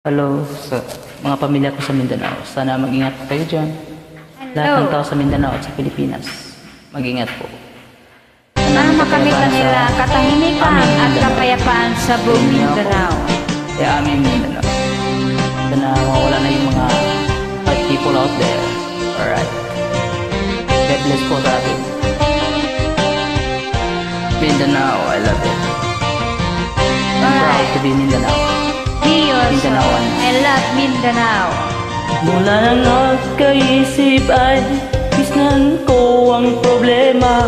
Hello sa mga pamilya ko sa Mindanao. Sana mag-ingat kayo dyan. Lahat ng tao sa Mindanao at sa Pilipinas. Mag-ingat po. Sana makamit na nila katahimikan at kapayapaan sa buong Mindanao. Kaya aming Mindanao. Sana mawala na yung mga bad people out there. Alright. God bless po sa atin. Mindanao, I love it. I'm proud to be Mindanao. Mindanao. I love Mindanao. Mula nang nagkaisip ay isnan ko ang problema,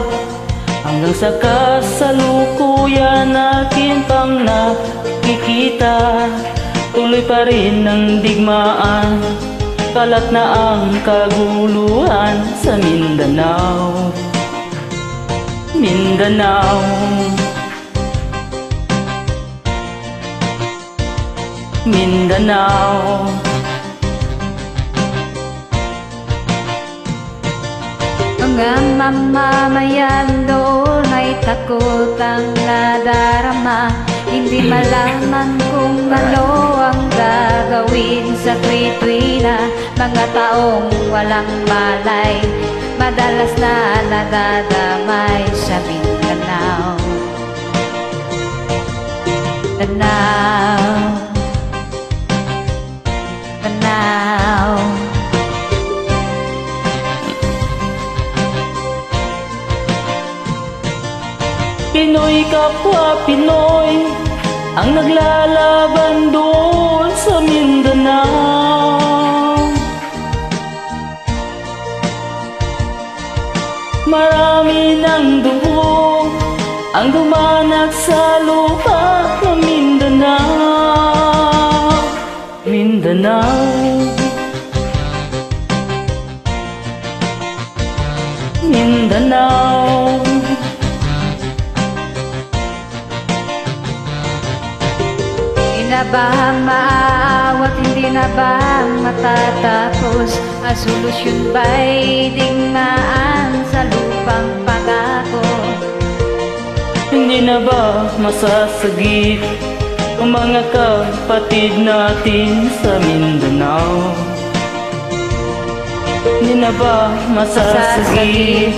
hanggang sa kasalukuyan natin pang nakikita. Tuloy pa rin ang digmaan, kalat na ang kaguluhan sa Mindanao. Mindanao, Mindanao. Mga mamamayan doon ay takot ang nadarama. Hindi malaman kung ano ang gagawin sa tuwi-tuwi na mga taong walang malay, madalas na nadadamay sa Mindanao. Mindanao, Mindanao. Pinoy kapwa Pinoy ang naglalaban doon sa Mindanao. Marami ng dugo ang dumanak sa lupa ng Mindanao. Mindanao, Mindanao. Hindi na ba maaawat, hindi na ba matatapos? Ang solusyon ba'y digmaan sa lupang pangako? Hindi na ba masasagip ang mga kapatid natin sa Mindanao? Hindi na ba masasagip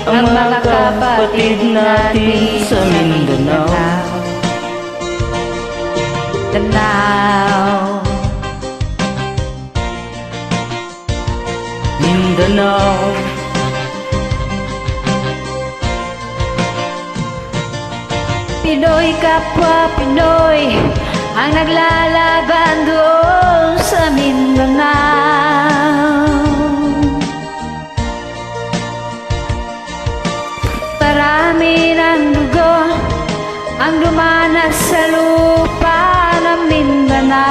ang mga kapatid natin sa Mindanao? Mindanao, Mindanao. Pinoy kapwa Pinoy ang naglalaban doon sa Mindanao. Marami ng dugo ang dumanas sa lupa ng Mindanao.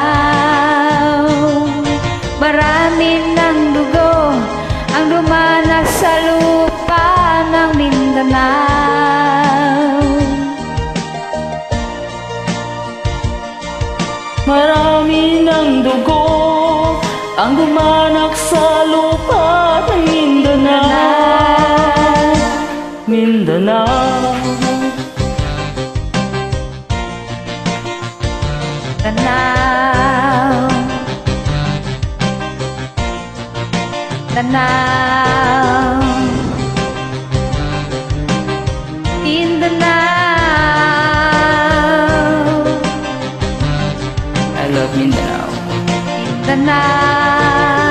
Marami ng dugo ang dumanas sa lupa ng Mindanao. Marami ng dugo ang dumanak sa lupa ng Mindanao. Mindanao, Mindanao, Mindanao, Mindanao. I love Mindanao. Mindanao.